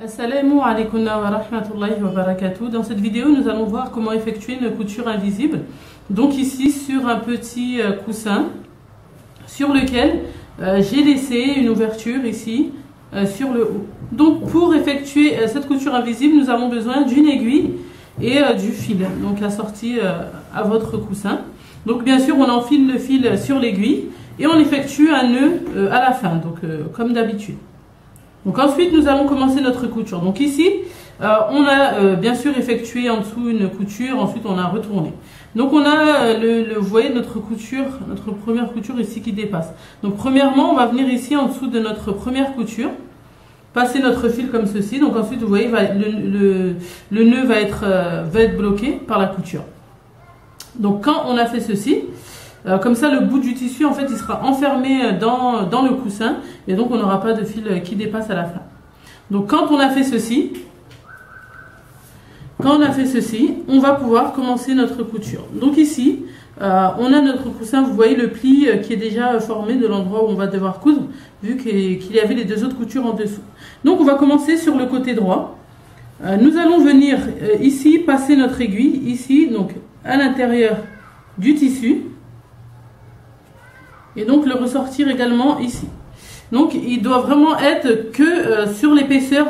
Assalamu alaikum wa rahmatullahi wa barakatuh. Dans cette vidéo, nous allons voir comment effectuer une couture invisible. Donc ici, sur un petit coussin sur lequel j'ai laissé une ouverture ici sur le haut. Donc pour effectuer cette couture invisible, nous avons besoin d'une aiguille et du fil. Donc assorti à votre coussin. Donc bien sûr, on enfile le fil sur l'aiguille et on effectue un nœud à la fin, donc comme d'habitude. Donc ensuite, nous allons commencer notre couture. Donc ici, on a bien sûr effectué en dessous une couture, ensuite on a retourné. Donc on a, vous voyez notre couture, notre première couture ici qui dépasse. Donc premièrement, on va venir ici en dessous de notre première couture, passer notre fil comme ceci. Donc ensuite, vous voyez, le nœud va être bloqué par la couture. Donc quand on a fait ceci, comme ça, le bout du tissu, en fait, il sera enfermé dans le coussin et donc on n'aura pas de fil qui dépasse à la fin. Donc, quand on a fait ceci, on va pouvoir commencer notre couture. Donc ici, on a notre coussin, vous voyez le pli qui est déjà formé de l'endroit où on va devoir coudre, vu qu'il y avait les deux autres coutures en dessous. Donc, on va commencer sur le côté droit. Nous allons venir ici, passer notre aiguille, ici, donc à l'intérieur du tissu. Et donc le ressortir également ici. Donc il doit vraiment être que sur l'épaisseur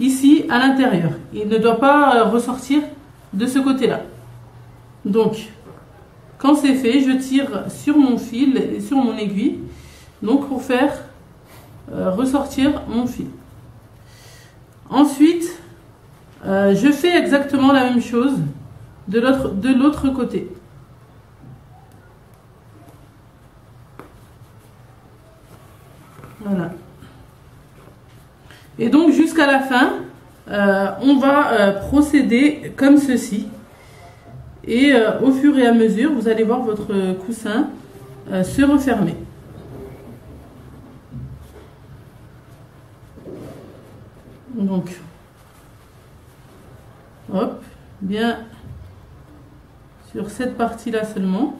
ici à l'intérieur. Il ne doit pas ressortir de ce côté-là. Donc quand c'est fait, je tire sur mon fil et sur mon aiguille. Donc pour faire ressortir mon fil. Ensuite, je fais exactement la même chose de l'autre côté. Voilà. Et donc jusqu'à la fin, on va procéder comme ceci. Et au fur et à mesure, vous allez voir votre coussin se refermer. Donc, hop, bien sur cette partie-là seulement.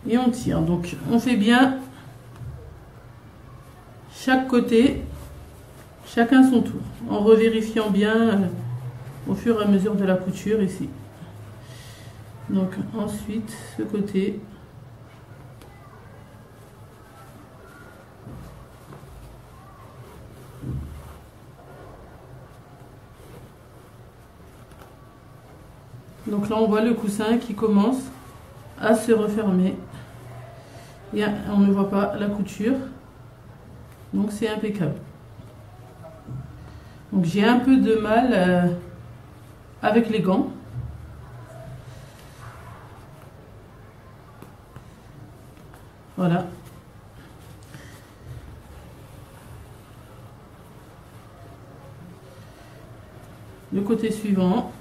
Et on tire. Donc on fait bien chaque côté, chacun son tour, en revérifiant bien au fur et à mesure de la couture ici. Donc ensuite ce côté. Donc là on voit le coussin qui commence à se refermer. Et on ne voit pas la couture, donc c'est impeccable. Donc j'ai un peu de mal avec les gants. Voilà. Le côté suivant.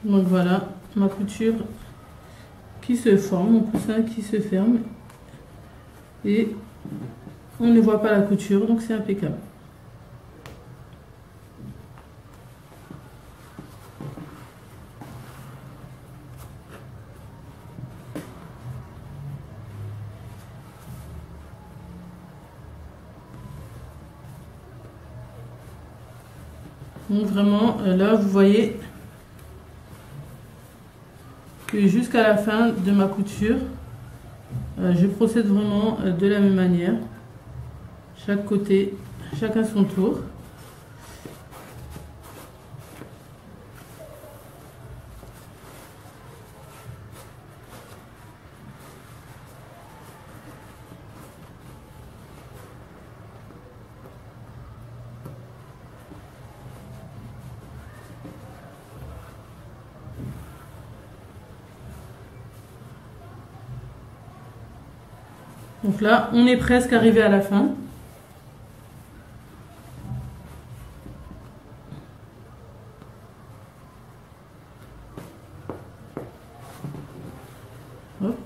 Donc voilà, ma couture qui se forme, mon coussin qui se ferme. Et on ne voit pas la couture, donc c'est impeccable. Donc vraiment, là vous voyez que jusqu'à la fin de ma couture, je procède vraiment de la même manière. Chaque côté chacun son tour. Donc là, on est presque arrivé à la fin. Hop.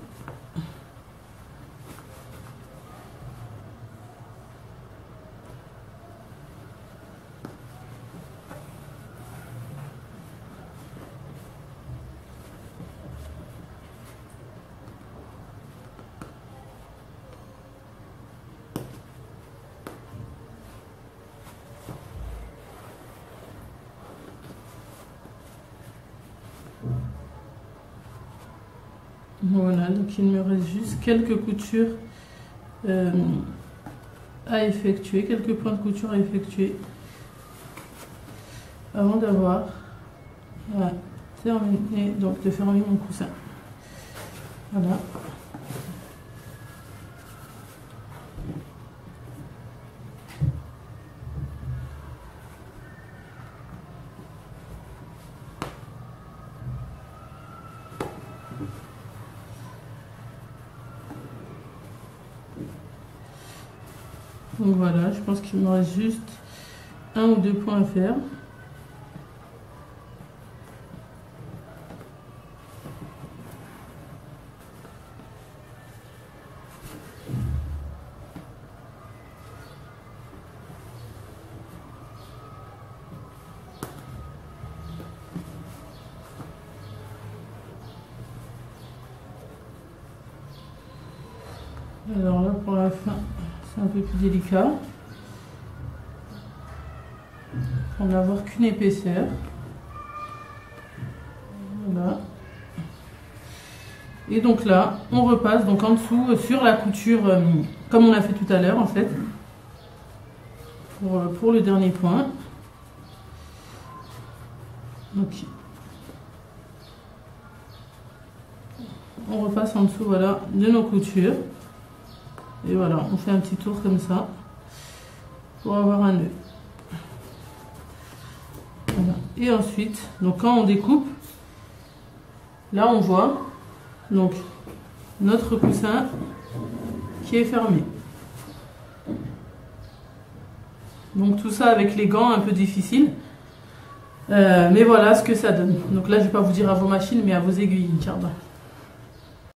Voilà, donc il me reste juste quelques coutures à effectuer, quelques points de couture à effectuer avant d'avoir terminé, donc de fermer mon coussin. Voilà. Donc voilà, je pense qu'il me reste juste 1 ou 2 points à faire. Alors là, pour la fin, c'est un peu plus délicat. On va n'avoir qu'une épaisseur. Voilà. Et donc là, on repasse donc en dessous sur la couture comme on a fait tout à l'heure en fait. Pour le dernier point. Donc, on repasse en dessous voilà, de nos coutures. Et voilà, on fait un petit tour comme ça pour avoir un nœud. Voilà. Et ensuite, donc quand on découpe, là on voit donc notre coussin qui est fermé. Donc tout ça avec les gants un peu difficile. Mais voilà ce que ça donne. Donc là je ne vais pas vous dire à vos machines mais à vos aiguilles. Tiens,